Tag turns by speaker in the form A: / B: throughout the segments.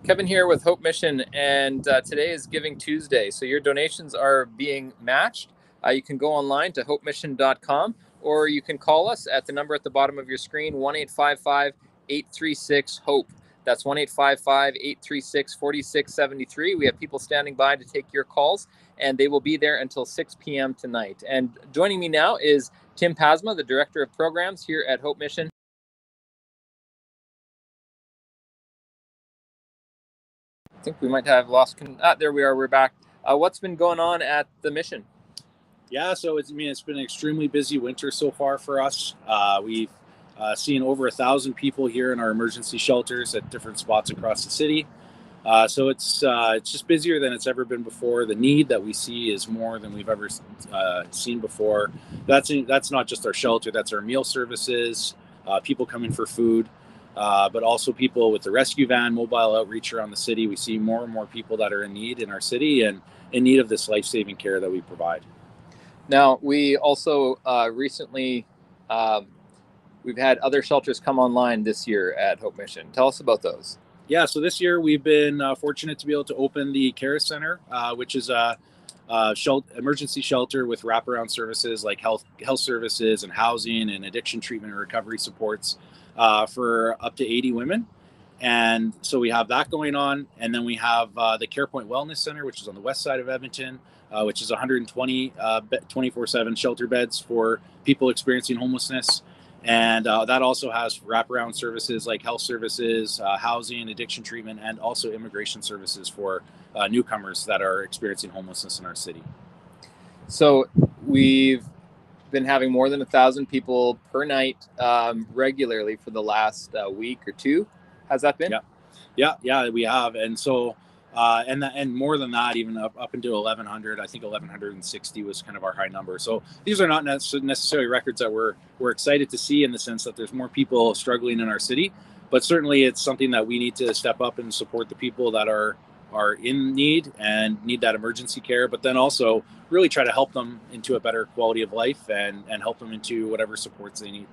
A: Kevin here with Hope Mission, and today is Giving Tuesday. So your donations are being matched. You can go online to hopemission.com, or you can call us at the number at the bottom of your screen, 1-855-836-HOPE. That's 1-855-836-4673. We have people standing by to take your calls, and they will be there until 6 p.m. tonight. And joining me now is Tim Pasma, the Director of Programs here at Hope Mission. I think we might have lost. There we are. We're back. What's been going on at the mission?
B: Yeah, so it's been an extremely busy winter so far for us. We've seen over 1,000 people here in our emergency shelters at different spots across the city. So it's just busier than it's ever been before. The need that we see is more than we've ever seen before. That's not just our shelter; that's our meal services. People coming for food. But also people with the rescue van, mobile outreach around the city. We see more and more people that are in need in our city and in need of this life-saving care that we provide.
A: Now, we also recently, we've had other shelters come online this year at Hope Mission. Tell us about those.
B: Yeah, so this year we've been fortunate to be able to open the Care Center, which is a emergency shelter with wraparound services like health services and housing and addiction treatment and recovery supports for up to 80 women. And so we have that going on. And then we have the CarePoint Wellness Center, which is on the west side of Edmonton, which is 120 24/7 shelter beds for people experiencing homelessness. And that also has wraparound services like health services, housing, addiction treatment, and also immigration services for newcomers that are experiencing homelessness in our city.
A: So we've been having more than 1,000 people per night regularly for the last week or two. Has that been?
B: Yeah, we have. And so, and more than that, even up until 1,100, I think 1,160 was kind of our high number. So these are not necessarily records that we're excited to see in the sense that there's more people struggling in our city, but certainly it's something that we need to step up and support the people that are in need and need that emergency care, but then also really try to help them into a better quality of life and help them into whatever supports they need.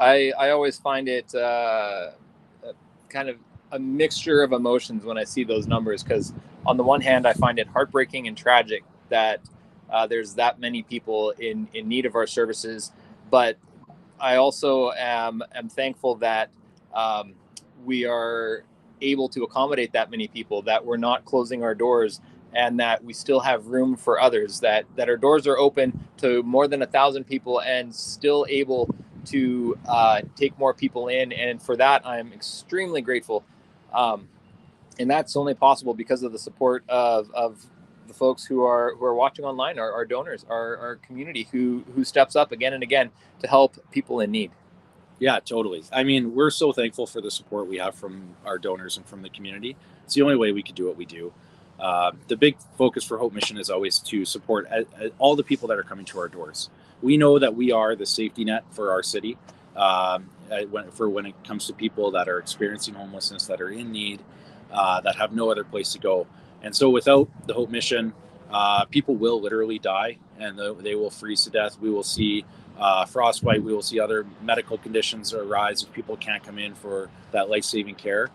A: I always find it kind of a mixture of emotions when I see those numbers, because on the one hand, I find it heartbreaking and tragic that there's that many people in need of our services, but I also am thankful that we are able to accommodate that many people, that we're not closing our doors, and that we still have room for others, that our doors are open to more than 1,000 people and still able to take more people in. And for that, I'm extremely grateful. And that's only possible because of the support of the folks who are watching online, our donors, our community who steps up again and again to help people in need.
B: Yeah, totally. I mean, we're so thankful for the support we have from our donors and from the community. It's the only way we could do what we do. The big focus for Hope Mission is always to support all the people that are coming to our doors. We know that we are the safety net for our city when it comes to people that are experiencing homelessness, that are in need, that have no other place to go. And so without the Hope Mission, people will literally die and they will freeze to death. We will see frostbite. We will see other medical conditions arise if people can't come in for that life-saving care.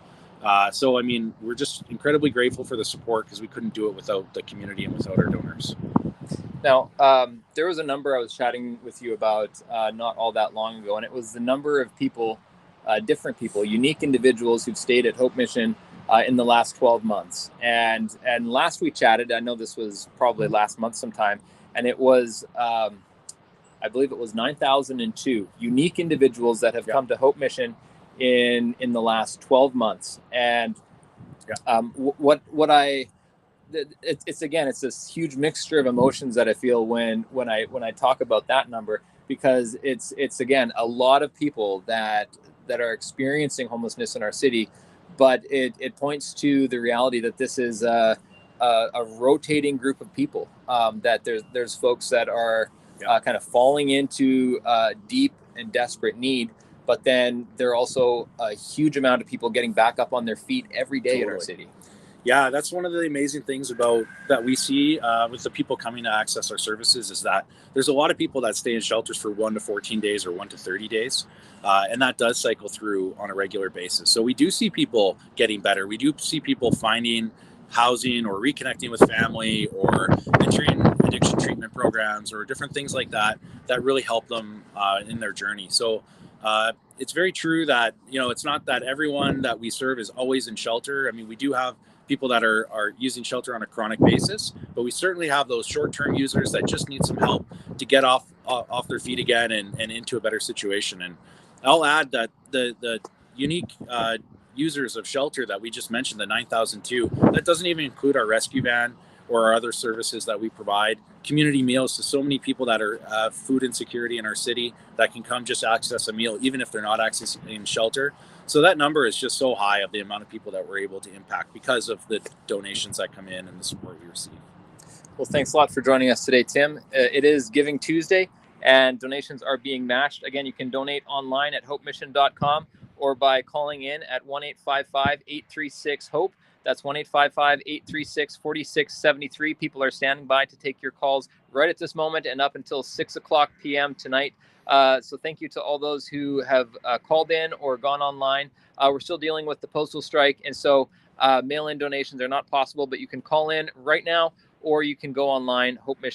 B: So, I mean, we're just incredibly grateful for the support because we couldn't do it without the community and without our donors.
A: Now, there was a number I was chatting with you about not all that long ago, and it was the number of people, different people, unique individuals who've stayed at Hope Mission in the last 12 months. And last we chatted, I know this was probably last month sometime, and it was, I believe it was 9,002 unique individuals that have come to Hope Mission in the last 12 months. And it's this huge mixture of emotions that I feel when I talk about that number, because it's again a lot of people that are experiencing homelessness in our city, but it points to the reality that this is a rotating group of people, that there's folks that are kind of falling into deep and desperate need, but then there are also a huge amount of people getting back up on their feet every day in our city.
B: Yeah, that's one of the amazing things about that we see with the people coming to access our services is that there's a lot of people that stay in shelters for 1 to 14 days or 1 to 30 days, and that does cycle through on a regular basis. So we do see people getting better. We do see people finding housing or reconnecting with family or entering addiction treatment programs or different things like that that really help them in their journey. So it's very true that it's not that everyone that we serve is always in shelter. I mean, we do have people that are using shelter on a chronic basis, but we certainly have those short-term users that just need some help to get off their feet again and into a better situation. And I'll add that the unique users of shelter that we just mentioned, the 9,002, that doesn't even include our rescue van or our other services that we provide, community meals to so many people that are food insecurity in our city that can come just access a meal even if they're not accessing shelter. So that number is just so high of the amount of people that we're able to impact because of the donations that come in and the support we receive.
A: Well, thanks a lot for joining us today, Tim. It is Giving Tuesday, and donations are being matched. Again, you can donate online at hopemission.com or by calling in at 1-855-836-HOPE. That's 1-855-836-4673. People are standing by to take your calls right at this moment and up until 6 o'clock p.m. tonight. So thank you to all those who have called in or gone online. We're still dealing with the postal strike, and so mail-in donations are not possible, but you can call in right now or you can go online, Hope Mission.